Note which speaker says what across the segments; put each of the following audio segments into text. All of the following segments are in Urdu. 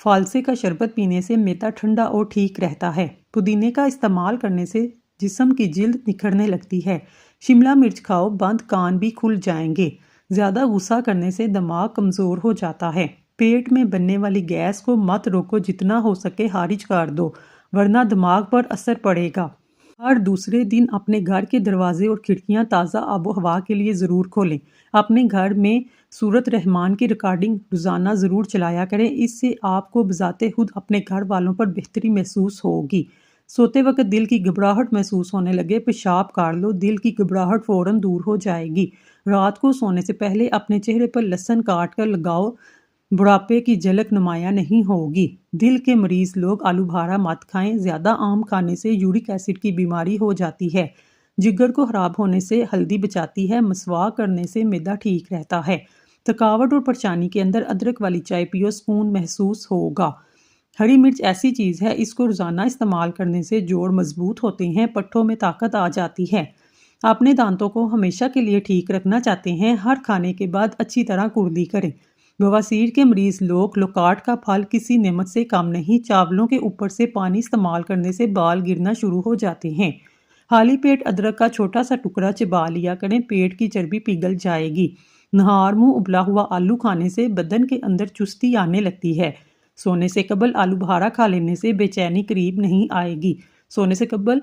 Speaker 1: فالسے کا شربت پینے سے معدہ ٹھنڈا اور ٹھیک رہتا ہے۔ پودینے کا استعمال کرنے سے جسم کی جلد نکھرنے لگتی ہے۔ شملہ مرچ کھاؤ، بند کان بھی کھل جائیں گے۔ زیادہ غصہ کرنے سے دماغ کمزور ہو جاتا ہے۔ پیٹ میں بننے والی گیس کو مت روکو، جتنا ہو سکے خارج کر دو، ورنہ دماغ پر اثر پڑے گا۔ ہر دوسرے دن اپنے گھر کے دروازے اور کھڑکیاں تازہ آب و ہوا کے لیے ضرور کھولیں۔ اپنے گھر میں سورت رحمان کی ریکارڈنگ روزانہ ضرور چلایا کریں، اس سے آپ کو بذات خود اپنے گھر والوں پر بہتری محسوس ہوگی۔ سوتے وقت دل کی گھبراہٹ محسوس ہونے لگے، پیشاب کر لو، دل کی گھبراہٹ فوراً دور ہو جائے گی۔ رات کو سونے سے پہلے اپنے چہرے پر لہسن کاٹ کر لگاؤ، بڑھاپے کی جھلک نمایاں نہیں ہوگی۔ دل کے مریض لوگ آلو بھارا مت کھائیں، زیادہ آم کھانے سے یورک ایسڈ کی بیماری ہو جاتی ہے۔ جگر کو خراب ہونے سے ہلدی بچاتی ہے، مسواک کرنے سے معدہ ٹھیک رہتا ہے۔ تھکاوٹ اور پریشانی کے اندر ادرک والی چائے پیو، سکون محسوس ہوگا۔ ہری مرچ ایسی چیز ہے، اس کو روزانہ استعمال کرنے سے جوڑ مضبوط ہوتے ہیں، پٹھوں میں طاقت آ جاتی ہے۔ اپنے دانتوں کو ہمیشہ کے لیے ٹھیک رکھنا چاہتے ہیں، ہر کھانے کے بعد اچھی طرح کردی کریں۔ بواسیر کے مریض لوگ لوکاٹ کا پھل کسی نعمت سے کم نہیں، چاولوں کے اوپر سے پانی استعمال کرنے سے بال گرنا شروع ہو جاتے ہیں۔ خالی پیٹ ادرک کا چھوٹا سا ٹکڑا چبا لیا کریں، پیٹ کی چربی پگھل جائے گی۔ نہار منہ ابلا ہوا آلو کھانے سے بدن کے اندر چستی آنے لگتی ہے۔ سونے سے قبل آلو بھارا کھا لینے سے بے چینی قریب نہیں آئے گی۔ سونے سے قبل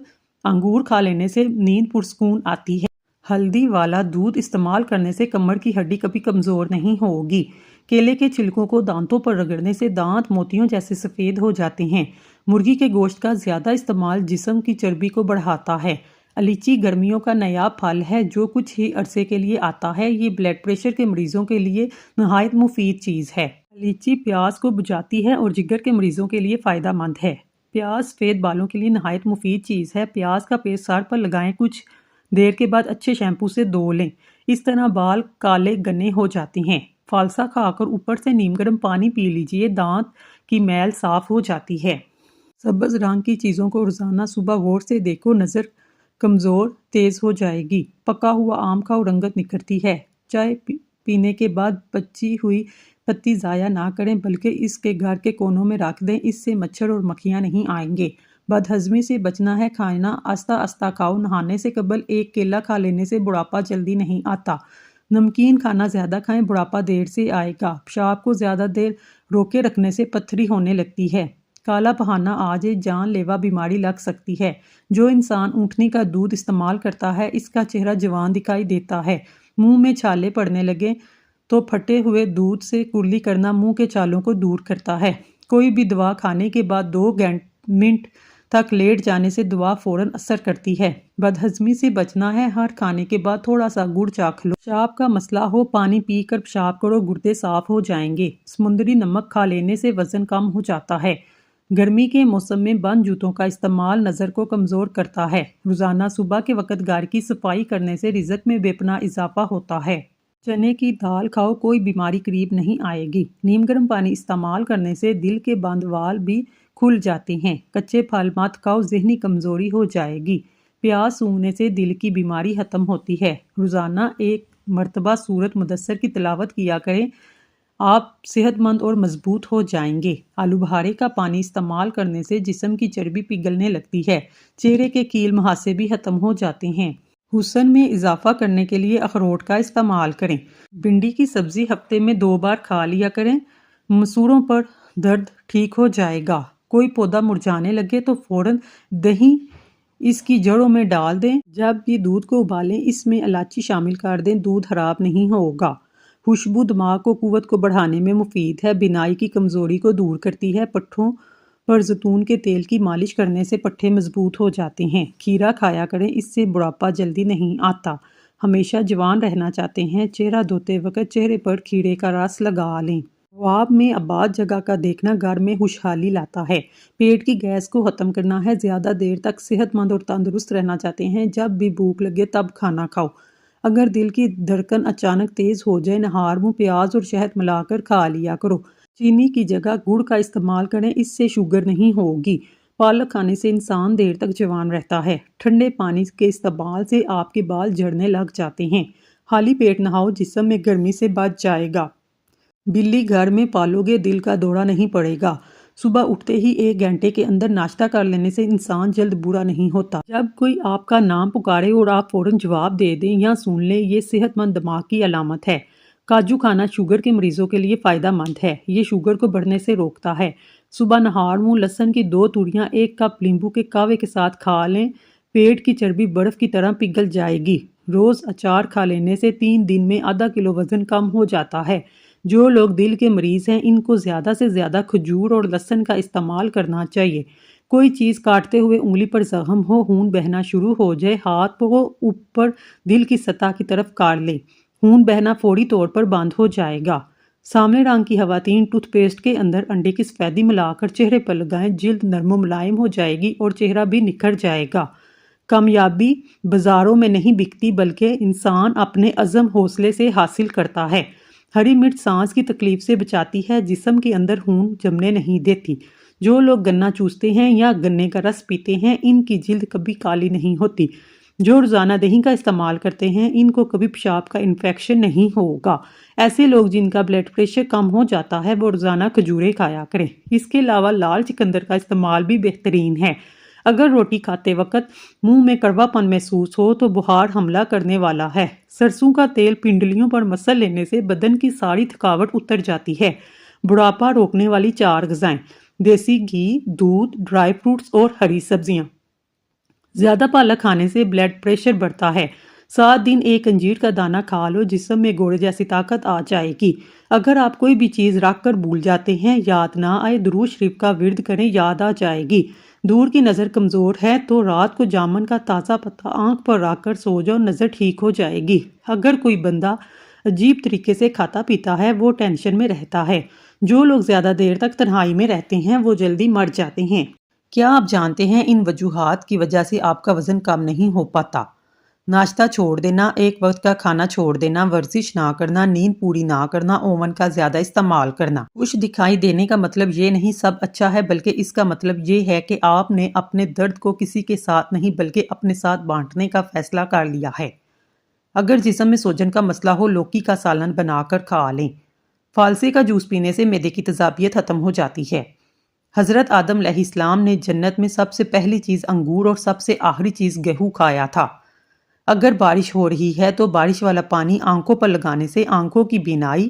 Speaker 1: انگور کھا لینے سے نیند پرسکون آتی ہے۔ ہلدی والا دودھ استعمال کرنے سے کمر کی ہڈی کبھی کمزور نہیں ہوگی۔ کیلے کے چھلکوں کو دانتوں پر رگڑنے سے دانت موتیوں جیسے سفید ہو جاتے ہیں۔ مرغی کے گوشت کا زیادہ استعمال جسم کی چربی کو بڑھاتا ہے۔ الائچی گرمیوں کا نایاب پھل ہے جو کچھ ہی عرصے کے لیے آتا ہے، یہ بلڈ پریشر کے مریضوں کے لیے نہایت مفید چیز ہے۔ الائچی پیاس کو بجھاتی ہے اور جگر کے مریضوں کے لیے فائدہ مند ہے۔ پیاز سفید بالوں کے لیے نہایت مفید چیز ہے۔ پیاز کا پیسٹ سر پر لگائیں، کچھ دیر کے بعد اچھے شیمپو سے دھو لیں، اس طرح بال کالے گنے ہو جاتے ہیں۔ فالسا کھا کر اوپر سے نیم گرم پانی پی لیجئے، دانت کی میل صاف ہو جاتی ہے۔ سبز رنگ کی چیزوں کو روزانہ صبح غور سے دیکھو، نظر کمزور تیز ہو جائے گی۔ پکا ہوا آم کھاؤ، رنگت نکھرتی ہے۔ چائے پینے کے بعد بچی ہوئی پتی ضائع نہ کریں بلکہ اس کے گھر کے کونوں میں رکھ دیں، اس سے مچھر اور مکھیاں نہیں آئیں گے۔ بد ہضمی سے بچنا ہے، کھانا آہستہ آہستہ کھاؤ، نہانے سے قبل ایک کیلا کھا لینے سے بڑھاپا جلدی نہیں آتا۔ نمکین کھانا زیادہ کھائیں، بڑھاپا دیر سے آئے گا۔ پیشاب کو زیادہ دیر روکے رکھنے سے پتھری ہونے لگتی ہے۔ کالا بہانہ آج ایک جان لیوا بیماری لگ سکتی ہے۔ جو انسان اونٹنی کا دودھ استعمال کرتا ہے، اس کا چہرہ جوان دکھائی دیتا ہے۔ منہ میں چھالے پڑنے لگے تو پھٹے ہوئے دودھ سے کرلی کرنا منہ کے چھالوں کو دور کرتا ہے۔ کوئی بھی دوا کھانے کے بعد 2 منٹ تک لیٹ جانے سے دوا فوراً اثر کرتی ہے۔ بد ہضمی سے بچنا ہے، ہر کھانے کے بعد تھوڑا سا گڑ چاکھ لو۔ پیشاب کا مسئلہ ہو، پانی پی کر پیشاب کرو، گردے صاف ہو جائیں گے۔ سمندری نمک کھا لینے سے وزن کم ہو جاتا ہے۔ گرمی کے موسم میں بند جوتوں کا استعمال نظر کو کمزور کرتا ہے۔ روزانہ صبح کے وقت گھر کی صفائی کرنے سے رزق میں بے پناہ اضافہ ہوتا ہے۔ چنے کی دال کھاؤ، کوئی بیماری قریب نہیں آئے گی۔ نیم گرم پانی استعمال کرنے سے دل کے بند وال بھی کھل جاتے ہیں۔ کچے پھل مت کھاؤ، ذہنی کمزوری ہو جائے گی۔ پیاز سونگھنے سے دل کی بیماری ختم ہوتی ہے۔ روزانہ 1 مرتبہ سورت مدثر کی تلاوت کیا کریں، آپ صحت مند اور مضبوط ہو جائیں گے۔ آلو بھارے کا پانی استعمال کرنے سے جسم کی چربی پگھلنے لگتی ہے، چہرے کے کیل مہاسے بھی ختم ہو جاتے ہیں۔ حسن میں اضافہ کرنے کے لیے اخروٹ کا استعمال کریں۔ بھنڈی کی سبزی ہفتے میں 2 بار کھا لیا کریں، مسوڑوں پر درد ٹھیک ہو جائے گا۔ کوئی پودا مرجھانے لگے تو فوراً دہی اس کی جڑوں میں ڈال دیں۔ جب بھی دودھ کو ابالیں، اس میں الائچی شامل کر دیں، دودھ خراب نہیں ہوگا۔ خوشبو دماغ کو قوت کو بڑھانے میں مفید ہے، بینائی کی کمزوری کو دور کرتی ہے۔ پٹھوں پر زیتون کے تیل کی مالش کرنے سے پٹھے مضبوط ہو جاتے ہیں۔ کھیرا کھایا کریں، اس سے بڑھاپا جلدی نہیں آتا۔ ہمیشہ جوان رہنا چاہتے ہیں، چہرہ دھوتے وقت چہرے پر کھیرے کا رس لگا لیں۔ خواب میں آباد جگہ کا دیکھنا گھر میں خوشحالی لاتا ہے۔ پیٹ کی گیس کو ختم کرنا ہے، زیادہ دیر تک صحت مند اور تندرست رہنا چاہتے ہیں، جب بھی بھوک لگے تب کھانا کھاؤ۔ اگر دل کی دھڑکن اچانک تیز ہو جائے، نہار منہ پیاز اور شہد ملا کر کھا لیا کرو۔ چینی کی جگہ گڑ کا استعمال کریں، اس سے شوگر نہیں ہوگی۔ پالک کھانے سے انسان دیر تک جوان رہتا ہے۔ ٹھنڈے پانی کے استعمال سے آپ کے بال جھڑنے لگ جاتے ہیں۔ خالی پیٹ نہاؤ، جسم میں گرمی سے بچ جائے گا۔ بلی گھر میں پالو گے دل کا دورہ نہیں پڑے گا۔ صبح اٹھتے ہی 1 گھنٹے کے اندر ناشتہ کر لینے سے انسان جلد برا نہیں ہوتا۔ جب کوئی آپ کا نام پکارے اور آپ فوراً جواب دے دیں یا سن لیں، یہ صحت مند دماغ کی علامت ہے۔ کاجو کھانا شوگر کے مریضوں کے لیے فائدہ مند ہے۔ یہ شوگر کو بڑھنے سے روکتا ہے۔ صبح نہار منہ لہسن کی 2 تُریاں 1 کپ لیمبو کے قہوے کے ساتھ کھا لیں، پیٹ کی چربی برف کی طرح پگھل جائے گی۔ روز اچار کھا لینے سے 3 دن میں ½ کلو وزن کم ہو جاتا ہے۔ جو لوگ دل کے مریض ہیں ان کو زیادہ سے زیادہ کھجور اور لہسن کا استعمال کرنا چاہیے۔ کوئی چیز کاٹتے ہوئے انگلی پر زخم ہو، خون بہنا شروع ہو جائے، ہاتھ کو اوپر دل کی سطح کی طرف کاٹ لیں، خون بہنا فوری طور پر بند ہو جائے گا۔ سامنے رنگ کی خواتین ٹوتھ پیسٹ کے اندر انڈے کی سفیدی ملا کر چہرے پر لگائیں، جلد نرم و ملائم ہو جائے گی اور چہرہ بھی نکھر جائے گا۔ کامیابی بازاروں میں نہیں بکتی بلکہ انسان اپنے عزم حوصلے سے حاصل کرتا ہے۔ ہری مرچ سانس کی تکلیف سے بچاتی ہے، جسم کے اندر خون جمنے نہیں دیتی۔ جو لوگ گنا چوستے ہیں یا گنے کا رس پیتے ہیں ان کی جلد کبھی کالی نہیں ہوتی۔ جو روزانہ دہی کا استعمال کرتے ہیں ان کو کبھی پیشاب کا انفیکشن نہیں ہوگا۔ ایسے لوگ جن کا بلڈ پریشر کم ہو جاتا ہے وہ روزانہ کھجوریں کھایا کریں۔ اس کے علاوہ لال چقندر کا استعمال بھی بہترین ہے۔ اگر روٹی کھاتے وقت منہ میں کڑوا پن محسوس ہو تو بخار حملہ کرنے والا ہے۔ سرسوں کا تیل پنڈلیوں پر مسل لینے سے بدن کی ساری تھکاوٹ اتر جاتی ہے۔ بڑھاپا روکنے والی 4 غذائیں: دیسی گھی، دودھ، ڈرائی فروٹس اور ہری سبزیاں۔ زیادہ پالک کھانے سے بلڈ پریشر بڑھتا ہے۔ 7 دن 1 انجیر کا دانہ کھا لو، جسم میں گھوڑے جیسی طاقت آ جائے گی۔ اگر آپ کوئی بھی چیز رکھ کر بھول جاتے ہیں، یاد نہ آئے، درود شریف کا ورد کریں، یاد آ جائے گی۔ دور کی نظر کمزور ہے تو رات کو جامن کا تازہ پتا آنکھ پر رکھ کر سو جاؤ، نظر ٹھیک ہو جائے گی۔ اگر کوئی بندہ عجیب طریقے سے کھاتا پیتا ہے وہ ٹینشن میں رہتا ہے۔ جو لوگ زیادہ دیر تک تنہائی میں رہتے ہیں وہ جلدی مر جاتے ہیں۔ کیا آپ جانتے ہیں ان وجوہات کی وجہ سے آپ کا وزن کم نہیں ہو پاتا؟ ناشتہ چھوڑ دینا، ایک وقت کا کھانا چھوڑ دینا، ورزش نہ کرنا، نیند پوری نہ کرنا، اوون کا زیادہ استعمال کرنا۔ خوش دکھائی دینے کا مطلب یہ نہیں سب اچھا ہے، بلکہ اس کا مطلب یہ ہے کہ آپ نے اپنے درد کو کسی کے ساتھ نہیں بلکہ اپنے ساتھ بانٹنے کا فیصلہ کر لیا ہے۔ اگر جسم میں سوجن کا مسئلہ ہو، لوکی کا سالن بنا کر کھا لیں۔ فالسے کا جوس پینے سے معدے کی تیزابیت ختم ہو جاتی ہے۔ حضرت آدم علیہ السلام نے جنت میں سب سے پہلی چیز انگور اور سب سے آخری چیز گیہوں کھایا تھا۔ اگر بارش ہو رہی ہے تو بارش والا پانی آنکھوں پر لگانے سے آنکھوں کی بینائی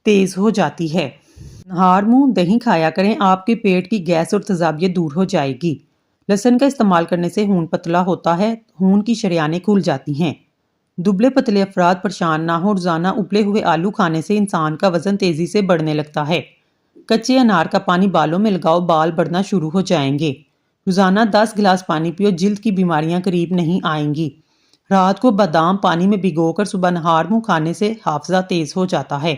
Speaker 1: تیز ہو جاتی ہے۔ نہار منہ دہی کھایا کریں، آپ کے پیٹ کی گیس اور تیزابیت دور ہو جائے گی۔ لہسن کا استعمال کرنے سے خون پتلا ہوتا ہے، خون کی شریانیں کھل جاتی ہیں۔ دبلے پتلے افراد پریشان نہ ہو، روزانہ ابلے ہوئے آلو کھانے سے انسان کا وزن تیزی سے بڑھنے لگتا ہے۔ کچے انار کا پانی بالوں میں لگاؤ، بال بڑھنا شروع ہو جائیں گے۔ روزانہ 10 گلاس پانی پیو، جلد کی بیماریاں قریب نہیں آئیں گی۔ رات کو بادام پانی میں بھگو کر صبح نہار منہ کھانے سے حافظہ تیز ہو جاتا ہے۔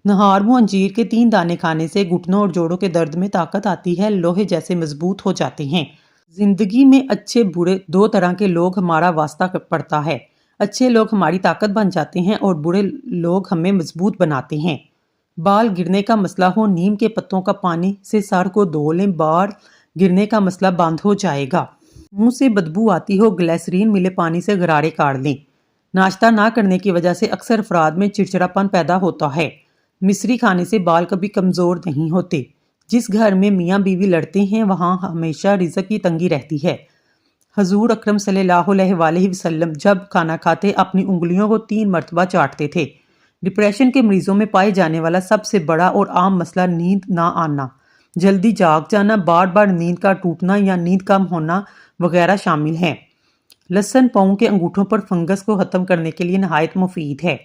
Speaker 1: نہار منہ انجیر کے 3 دانے کھانے سے گھٹنوں اور جوڑوں کے درد میں طاقت آتی ہے، لوہے جیسے مضبوط ہو جاتے ہیں۔ زندگی میں اچھے برے 2 طرح کے لوگ ہمارا واسطہ پڑتا ہے۔ اچھے لوگ ہماری طاقت بن جاتے ہیں اور برے لوگ ہمیں مضبوط بناتے ہیں۔ بال گرنے کا مسئلہ ہو، نیم کے پتوں کا پانی سے سر کو دھو لیں، بال گرنے کا مسئلہ بند ہو جائے گا۔ منہ سے بدبو آتی ہو، گلیسرین ملے پانی سے غرارے کاٹ لیں۔ ناشتہ نہ کرنے کی وجہ سے اکثر افراد میں چڑچڑاپن پیدا ہوتا ہے۔ مصری کھانے سے بال کبھی کمزور نہیں ہوتے۔ جس گھر میں میاں بیوی لڑتے ہیں وہاں ہمیشہ رزق کی تنگی رہتی ہے۔ حضور اکرم صلی اللہ علیہ وآلہ وسلم جب کھانا کھاتے اپنی انگلیوں کو 3 مرتبہ چاٹتے تھے۔ ڈپریشن کے مریضوں میں پائے جانے والا سب سے بڑا اور عام مسئلہ نیند نہ آنا، جلدی جاگ جانا، بار بار نیند کا ٹوٹنا یا نیند کم ہونا وغیرہ شامل ہیں۔ لہسن پاؤں کے انگوٹھوں پر فنگس کو ختم کرنے کے لیے نہایت مفید ہے۔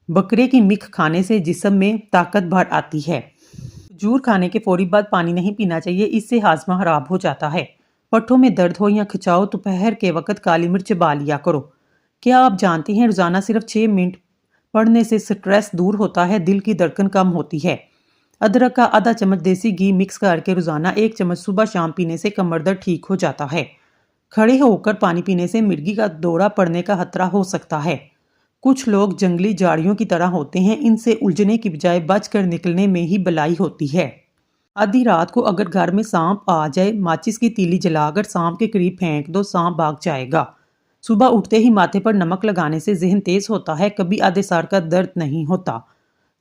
Speaker 1: بکرے کی مکھ کھانے سے جسم میں طاقت بڑھ آتی ہے۔ کھجور کھانے کے فوری بعد پانی نہیں پینا چاہیے، اس سے ہاضمہ خراب ہو جاتا ہے۔ پٹھوں میں درد ہو یا کھچاؤ، دوپہر کے وقت کالی مرچ چبا لیا کرو۔ کیا آپ جانتے ہیں روزانہ صرف 6 منٹ پڑھنے سے سٹریس دور ہوتا ہے، دل کی دھڑکن کم ہوتی ہے۔ ادرک کا آدھا چمچ دیسی گھی مکس کر کے روزانہ 1 چمچ صبح شام پینے سے کمر درد ٹھیک ہو جاتا ہے۔ کھڑے ہو کر پانی پینے سے مرگی کا دورہ پڑنے کا خطرہ ہو سکتا ہے۔ کچھ لوگ جنگلی جھاڑیوں کی طرح ہوتے ہیں، ان سے الجھنے کی بجائے بچ کر نکلنے میں ہی بلائی ہوتی ہے۔ آدھی رات کو اگر گھر میں سانپ آ جائے، ماچس کی تیلی جلا کر سانپ کے قریب پھینک دو، سانپ بھاگ جائے گا۔ صبح اٹھتے ہی ماتھے پر نمک لگانے سے ذہن تیز ہوتا ہے، کبھی آدھے سر کا درد نہیں ہوتا۔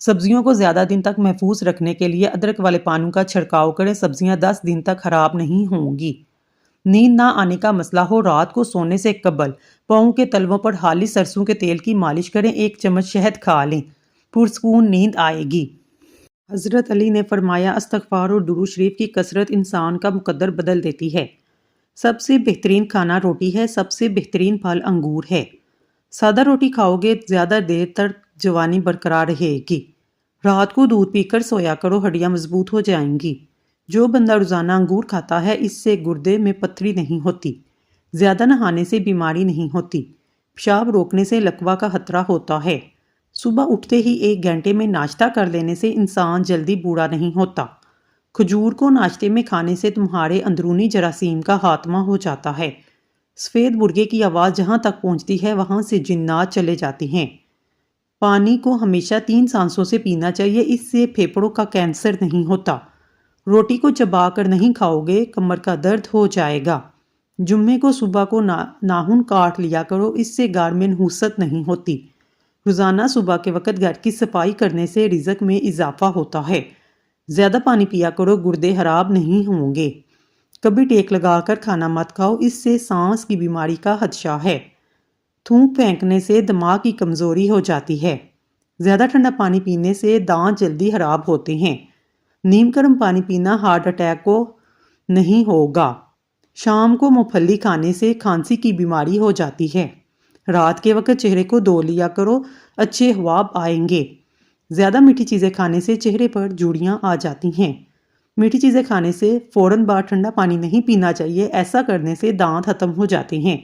Speaker 1: سبزیوں کو زیادہ دن تک محفوظ رکھنے کے لیے ادرک والے پانوں کا چھڑکاؤ کریں، سبزیاں 10 دن تک خراب نہیں ہوں گی۔ نیند نہ آنے کا مسئلہ ہو، رات کو سونے سے قبل پاؤں کے تلووں پر خالص سرسوں کے تیل کی مالش کریں، 1 چمچ شہد کھا لیں، پرسکون نیند آئے گی۔ حضرت علی نے فرمایا، استغفار اور درود شریف کی کثرت انسان کا مقدر بدل دیتی ہے۔ سب سے بہترین کھانا روٹی ہے، سب سے بہترین پھل انگور ہے۔ سادہ روٹی کھاؤ گے زیادہ دیر تک جوانی برقرار رہے گی۔ رات کو دودھ پی کر سویا کرو، ہڈیاں مضبوط ہو جائیں گی۔ جو بندہ روزانہ انگور کھاتا ہے اس سے گردے میں پتھری نہیں ہوتی، زیادہ نہانے سے بیماری نہیں ہوتی، پیشاب روکنے سے لکوہ کا خطرہ ہوتا ہے۔ صبح اٹھتے ہی 1 گھنٹے میں ناشتہ کر لینے سے انسان جلدی بوڑھا نہیں ہوتا۔ کھجور کو ناشتے میں کھانے سے تمہارے اندرونی جراثیم کا خاتمہ ہو جاتا ہے۔ سفید مرغے کی آواز جہاں تک پہنچتی ہے وہاں سے جنات چلے جاتے ہیں۔ پانی کو ہمیشہ 3 سانسوں سے پینا چاہیے، اس سے پھیپھڑوں کا کینسر نہیں ہوتا۔ روٹی کو چبا کر نہیں کھاؤ گے کمر کا درد ہو جائے گا۔ جمعے کو صبح کو ناخن کاٹ لیا کرو، اس سے گھر میں نحوست نہیں ہوتی۔ روزانہ صبح کے وقت گھر کی صفائی کرنے سے رزق میں اضافہ ہوتا ہے۔ زیادہ پانی پیا کرو، گردے خراب نہیں ہوں گے۔ کبھی ٹیک لگا کر کھانا مت کھاؤ، اس سے سانس کی بیماری کا خدشہ ہے۔ تھوک پھینکنے سے دماغ کی کمزوری ہو جاتی ہے۔ زیادہ ٹھنڈا پانی پینے سے دانت جلدی خراب ہوتے ہیں۔ نیم گرم پانی پینا ہارٹ اٹیک کو نہیں ہوگا۔ شام کو مونگ پھلی کھانے سے کھانسی کی بیماری ہو جاتی ہے۔ رات کے وقت چہرے کو دھو لیا کرو، اچھے خواب آئیں گے۔ زیادہ میٹھی چیزیں کھانے سے چہرے پر جھریاں آ جاتی ہیں۔ میٹھی چیزیں کھانے سے فوراً بعد ٹھنڈا پانی نہیں پینا چاہیے، ایسا کرنے سے دانت ختم ہو جاتے ہیں۔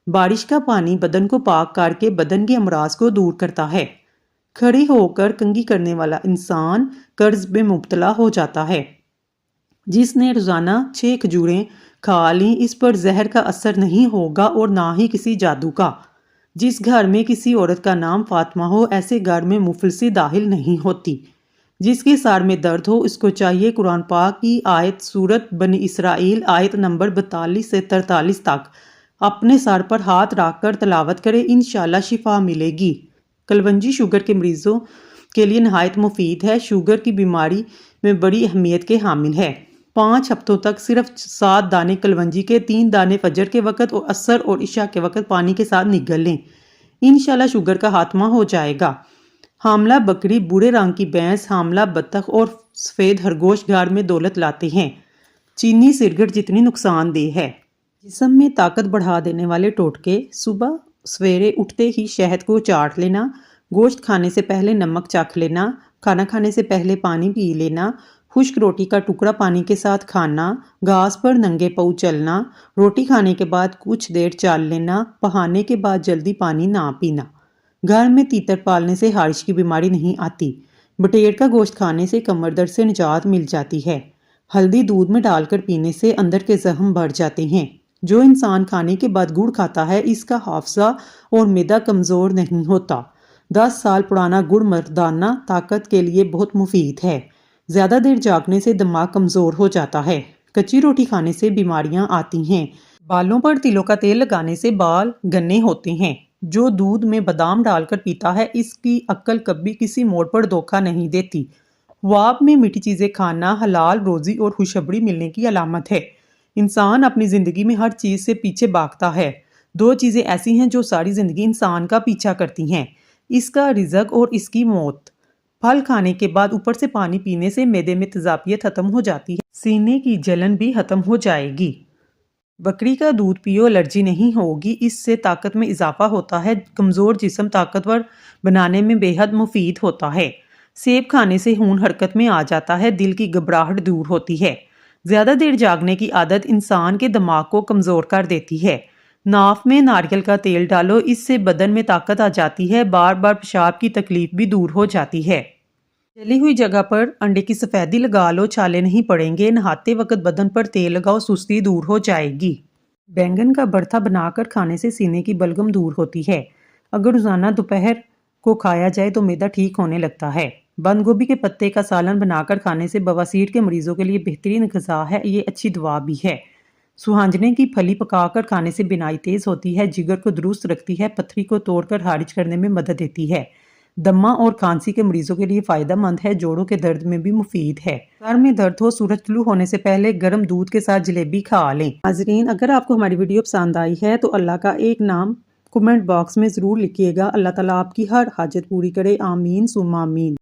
Speaker 1: بارش کا پانی بدن کو پاک کر کے بدن کے امراض کو دور کرتا ہے۔ کھڑے ہو کر کنگھی کرنے والا انسان قرض میں مبتلا ہو جاتا ہے۔ جس نے روزانہ 6 کھجوریں کھا لیں اس پر زہر کا اثر نہیں ہوگا اور نہ ہی کسی جادو کا۔ جس گھر میں کسی عورت کا نام فاطمہ ہو ایسے گھر میں مفلسی داخل نہیں ہوتی۔ جس کے سر میں درد ہو اس کو چاہیے قرآن پاک کی آیت سورت بنی اسرائیل آیت نمبر 42 سے 43 تک اپنے سر پر ہاتھ رکھ کر تلاوت کرے، انشاءاللہ شفا ملے گی۔ کلونجی شوگر کے مریضوں کے لیے نہایت مفید ہے، شوگر کی بیماری میں بڑی اہمیت کے حامل ہے۔ 5 ہفتوں تک صرف 7 دانے کلونجی کے 3 دانے فجر کے وقت اور عصر اور عشاء کے وقت پانی کے ساتھ نگل لیں، انشاءاللہ شوگر کا خاتمہ ہو جائے گا۔ حاملہ بکری، بھورے رنگ کی بھینس، حاملہ بطخ اور سفید خرگوش گھر میں دولت لاتے ہیں۔ چینی سگریٹ جتنی نقصان دہ ہے۔ جسم میں طاقت بڑھا دینے والے ٹوٹکے: صبح سویرے اٹھتے ہی شہد کو چاٹ لینا، گوشت کھانے سے پہلے نمک چکھ لینا، کھانا کھانے سے پہلے پانی پی لینا، خشک روٹی کا ٹکڑا پانی کے ساتھ کھانا، گھاس پر ننگے پاؤں چلنا، روٹی کھانے کے بعد کچھ دیر چل لینا، پہانے کے بعد جلدی پانی نہ پینا۔ گھر میں تیتر پالنے سے خارش کی بیماری نہیں آتی۔ بٹیر کا گوشت کھانے سے کمر درد سے نجات مل جاتی ہے۔ ہلدی دودھ میں ڈال کر پینے سے اندر کے زخم بڑھ جاتے ہیں۔ جو انسان کھانے کے بعد گڑ کھاتا ہے اس کا حافظہ اور معدہ کمزور نہیں ہوتا۔ 10 سال پرانا گڑ مردانہ طاقت کے لیے بہت مفید ہے۔ زیادہ دیر جاگنے سے دماغ کمزور ہو جاتا ہے۔ کچی روٹی کھانے سے بیماریاں آتی ہیں۔ بالوں پر تلوں کا تیل لگانے سے بال گھنے ہوتے ہیں۔ جو دودھ میں بادام ڈال کر پیتا ہے اس کی عقل کبھی کسی موڑ پر دھوکہ نہیں دیتی۔ خواب میں میٹھی چیزیں کھانا حلال روزی اور خوشخبری ملنے کی علامت ہے۔ انسان اپنی زندگی میں ہر چیز سے پیچھے بھاگتا ہے۔ 2 چیزیں ایسی ہیں جو ساری زندگی انسان کا پیچھا کرتی ہیں، اس کا رزق اور اس کی موت۔ پھل کھانے کے بعد اوپر سے پانی پینے سے معدے میں تیزابیت ختم ہو جاتی ہے، سینے کی جلن بھی ختم ہو جائے گی۔ بکری کا دودھ پیو، الرجی نہیں ہوگی، اس سے طاقت میں اضافہ ہوتا ہے، کمزور جسم طاقتور بنانے میں بے حد مفید ہوتا ہے۔ سیب کھانے سے خون حرکت میں آ جاتا ہے، دل کی گھبراہٹ دور ہوتی ہے۔ زیادہ دیر جاگنے کی عادت انسان کے دماغ کو کمزور کر دیتی ہے۔ ناف میں ناریل کا تیل ڈالو، اس سے بدن میں طاقت آ جاتی ہے، بار بار پیشاب کی تکلیف بھی دور ہو جاتی ہے۔ جلی ہوئی جگہ پر انڈے کی سفیدی لگا لو، چھالے نہیں پڑیں گے۔ نہاتے وقت بدن پر تیل لگاؤ، سستی دور ہو جائے گی۔ بینگن کا بھرتا بنا کر کھانے سے سینے کی بلغم دور ہوتی ہے۔ اگر روزانہ دوپہر کو کھایا جائے تو معدہ ٹھیک ہونے لگتا ہے۔ بند گوبھی کے پتے کا سالن بنا کر کھانے سے بواسیر کے مریضوں کے لیے بہترین غذا ہے، یہ اچھی دوا بھی ہے۔ سوہانجنے کی پھلی پکا کر کھانے سے بینائی تیز ہوتی ہے، جگر کو درست رکھتی ہے، پتھری کو توڑ کر خارج کرنے میں مدد دیتی ہے۔ دمہ اور کھانسی کے مریضوں کے لیے فائدہ مند ہے، جوڑوں کے درد میں بھی مفید ہے۔ سر میں درد ہو، سورج طلوع ہونے سے پہلے گرم دودھ کے ساتھ جلیبی کھا لیں۔ ناظرین، اگر آپ کو ہماری ویڈیو پسند آئی ہے تو اللہ کا ایک نام کمنٹ باکس میں ضرور لکھیے گا۔ اللہ تعالیٰ آپ کی ہر حاجت پوری کرے، آمین ثم آمین۔